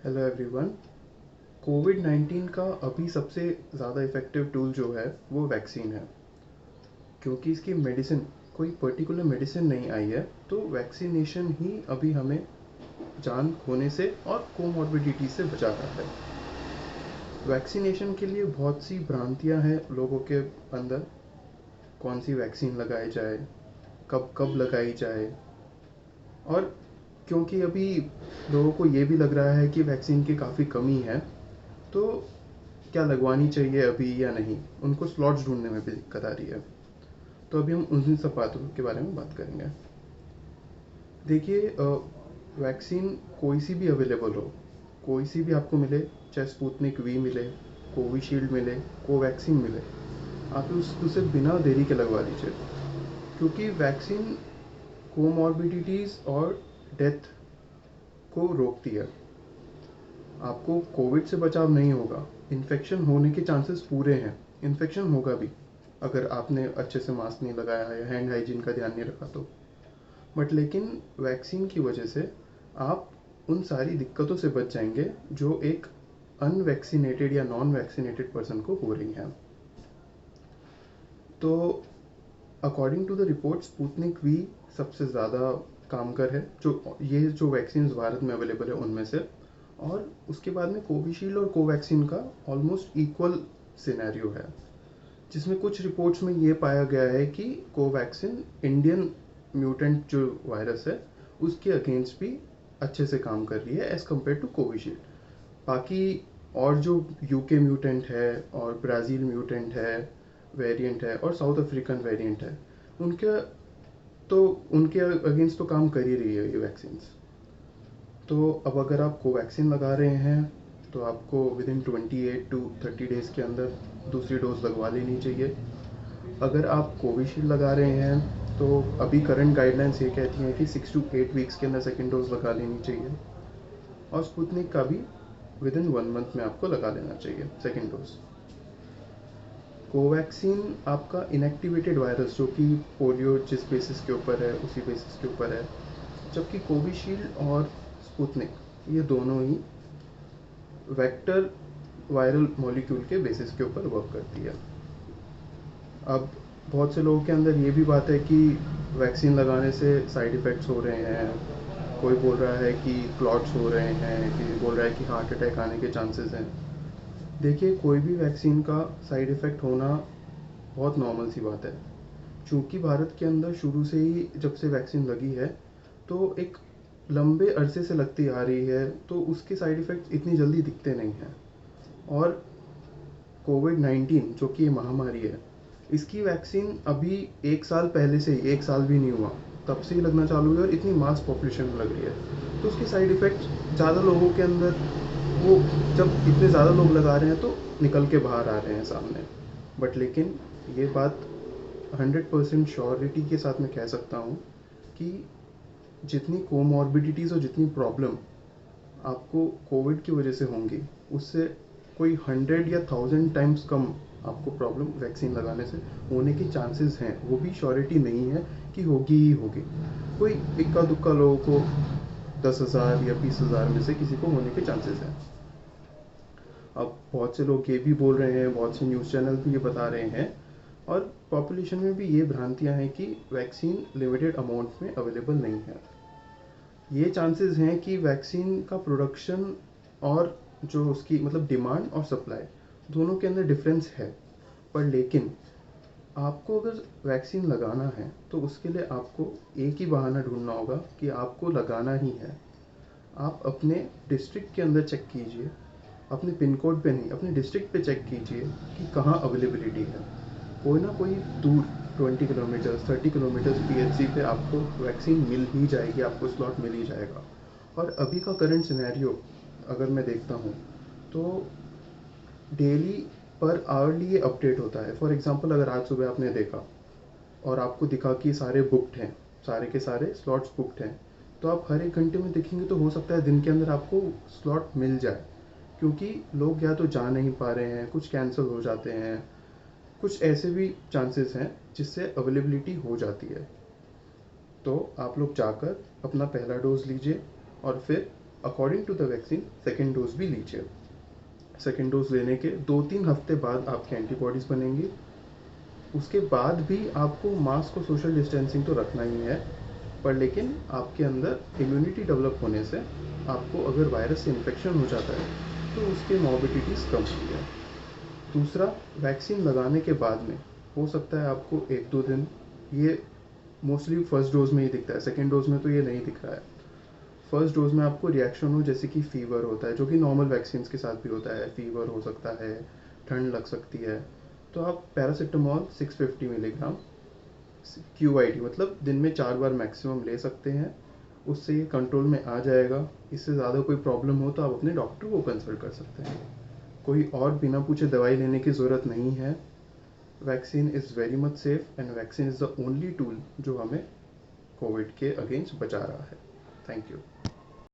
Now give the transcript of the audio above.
Hello everyone. कोविड-19 का अभी सबसे ज़्यादा इफ़ेक्टिव टूल जो है वो वैक्सीन है। क्योंकि इसकी मेडिसिन कोई पर्टिकुलर मेडिसिन नहीं आई है, तो वैक्सीनेशन ही अभी हमें जान खोने से और कोमॉर्बिडिटी से बचा रहा है। वैक्सीनेशन के लिए बहुत सी भ्रांतियां हैं लोगों के अंदर। कौन सी वैक्सीन लगाई जाए, कब कब लगाई जाए, और क्योंकि अभी लोगों को ये भी लग रहा है कि वैक्सीन की काफ़ी कमी है, तो क्या लगवानी चाहिए अभी या नहीं, उनको स्लॉट्स ढूंढने में भी दिक्कत आ रही है। तो अभी हम उन सब बातों के बारे में बात करेंगे। देखिए, वैक्सीन कोई सी भी अवेलेबल हो, कोई सी भी आपको मिले, चाहे स्पुतनिक वी मिले, कोविशील्ड मिले, कोवैक्सीन मिले, आप उसे बिना देरी के लगवा लीजिए। क्योंकि वैक्सीन कोमॉर्बिडिटीज़ और डेथ को रोकती है। आपको कोविड से बचाव नहीं होगा, इन्फेक्शन होने के चांसेस पूरे हैं, इन्फेक्शन होगा भी अगर आपने अच्छे से मास्क नहीं लगाया है या हैंड हाइजीन का ध्यान नहीं रखा तो। बट लेकिन वैक्सीन की वजह से आप उन सारी दिक्कतों से बच जाएंगे जो एक अनवैक्सीनेटेड या नॉन वैक्सीनेटेड पर्सन को हो रही हैं। तो according to the report, Sputnik V सबसे ज़्यादा कामकर है, जो वैक्सीन भारत में अवेलेबल है उनमें से। और उसके बाद में कोविशील्ड और कोवैक्सीन का ऑलमोस्ट इक्वल सिनेरियो है, जिसमें कुछ रिपोर्ट्स में ये पाया गया है कि कोवैक्सीन इंडियन म्यूटेंट जो वायरस है उसके अगेंस्ट भी अच्छे से काम कर रही है एज़ कम्पेयर टू कोविशील्ड। बाकी और जो यूके म्यूटेंट है और ब्राज़ील म्यूटेंट है वेरिएंट है और साउथ अफ्रीकन वेरिएंट है, उनके तो उनके अगेंस्ट तो काम कर ही रही है ये वैक्सीन। तो अब अगर आप कोवैक्सीन लगा रहे हैं तो आपको विद इन 28 टू 30 डेज़ के अंदर दूसरी डोज लगवा लेनी चाहिए। अगर आप कोविशील्ड लगा रहे हैं तो अभी करंट गाइडलाइंस ये कहती हैं कि 6 टू 8 वीक्स के अंदर सेकेंड डोज लगा लेनी चाहिए। और स्पुतनिक का भी विद इन 1 मंथ में आपको लगा लेना चाहिए सेकेंड डोज। कोवैक्सीन आपका इनएक्टिवेटेड वायरस, जो कि पोलियो जिस बेसिस के ऊपर है उसी बेसिस के ऊपर है, जबकि कोविशील्ड और स्पुतनिक ये दोनों ही वेक्टर वायरल मॉलिक्यूल के बेसिस के ऊपर वर्क करती है। अब बहुत से लोगों के अंदर ये भी बात है कि वैक्सीन लगाने से साइड इफ़ेक्ट्स हो रहे हैं। कोई बोल रहा है कि क्लॉट्स हो रहे हैं, किसी बोल रहा है कि हार्ट अटैक आने के चांसेस हैं। देखिए, कोई भी वैक्सीन का साइड इफ़ेक्ट होना बहुत नॉर्मल सी बात है। चूँकि भारत के अंदर शुरू से ही जब से वैक्सीन लगी है तो एक लंबे अरसे से लगती आ रही है, तो उसके साइड इफ़ेक्ट्स इतनी जल्दी दिखते नहीं हैं। और कोविड-19 जो कि महामारी है, इसकी वैक्सीन अभी 1 साल पहले से ही, 1 साल भी नहीं हुआ तब से ही लगना चालू हुई और इतनी मास पॉपुलेशन में लग रही है। तो उसके साइड इफ़ेक्ट्स ज़्यादा लोगों के अंदर, वो जब इतने ज़्यादा लोग लगा रहे हैं तो निकल के बाहर आ रहे हैं सामने। बट लेकिन ये बात 100% श्योरिटी के साथ मैं कह सकता हूँ कि जितनी कोमॉर्बिडिटीज़ और जितनी प्रॉब्लम आपको कोविड की वजह से होंगी, उससे कोई 100 या 1000 टाइम्स कम आपको प्रॉब्लम वैक्सीन लगाने से होने के चांसेस हैं। वो भी श्योरिटी नहीं है कि होगी ही होगी। कोई इक्का दुक्का लोगों को 10,000 या 20,000 में से किसी को होने के चांसेस हैं। अब बहुत से लोग ये भी बोल रहे हैं, बहुत से न्यूज़ चैनल भी ये बता रहे हैं, और पॉपुलेशन में भी ये भ्रांतियाँ हैं कि वैक्सीन लिमिटेड अमाउंट में अवेलेबल नहीं है। ये चांसेस हैं कि वैक्सीन का प्रोडक्शन और जो उसकी मतलब डिमांड और सप्लाई, दोनों के अंदर डिफरेंस है। पर लेकिन आपको अगर वैक्सीन लगाना है तो उसके लिए आपको एक ही बहाना ढूंढना होगा कि आपको लगाना ही है। आप अपने डिस्ट्रिक्ट के अंदर चेक कीजिए, अपने पिन कोड पे नहीं, अपने डिस्ट्रिक्ट पे चेक कीजिए कि कहाँ अवेलेबिलिटी है। कोई ना कोई दूर 20 किलोमीटर्स 30 किलोमीटर्स पीएचसी पे आपको वैक्सीन मिल ही जाएगी, आपको स्लॉट मिल ही जाएगा। और अभी का करंट सिनेरियो अगर मैं देखता हूँ तो डेली पर आवरली ये अपडेट होता है। फॉर एग्जांपल, अगर आज सुबह आपने देखा और आपको दिखा कि सारे बुकड हैं, सारे के सारे स्लॉट्स बुकड हैं, तो आप हर 1 घंटे में देखेंगे तो हो सकता है दिन के अंदर आपको स्लॉट मिल जाए। क्योंकि लोग या तो जा नहीं पा रहे हैं, कुछ कैंसिल हो जाते हैं, कुछ ऐसे भी चांसेस हैं जिससे अवेलेबिलिटी हो जाती है। तो आप लोग जाकर अपना पहला डोज लीजिए और फिर according to the vaccine second dose भी लीजिए। सेकेंड डोज लेने के 2-3 हफ्ते बाद आपके एंटीबॉडीज़ बनेंगी। उसके बाद भी आपको मास्क और सोशल डिस्टेंसिंग तो रखना ही है, पर लेकिन आपके अंदर इम्यूनिटी डेवलप होने से आपको अगर वायरस से इन्फेक्शन हो जाता है तो उसके मॉर्बिडिटीज़ कम होती है। दूसरा, वैक्सीन लगाने के बाद में हो सकता है आपको 1-2 दिन, ये मोस्टली फर्स्ट डोज में ही दिखता है, सेकेंड डोज में तो ये नहीं दिख रहा है। फर्स्ट डोज में आपको रिएक्शन हो, जैसे कि फीवर होता है, जो कि नॉर्मल वैक्सीन के साथ भी होता है, फीवर हो सकता है, ठंड लग सकती है, तो आप पैरासीटामोल 650 मिलीग्राम QID मतलब दिन में 4 बार मैक्सिमम ले सकते हैं। उससे ये कंट्रोल में आ जाएगा। इससे ज़्यादा कोई प्रॉब्लम हो तो आप अपने डॉक्टर को कंसल्ट कर सकते हैं। कोई और बिना पूछे दवाई लेने की ज़रूरत नहीं है। Vaccine is very much safe and vaccine is the only tool जो हमें कोविड के अगेंस्ट बचा रहा है। Thank you.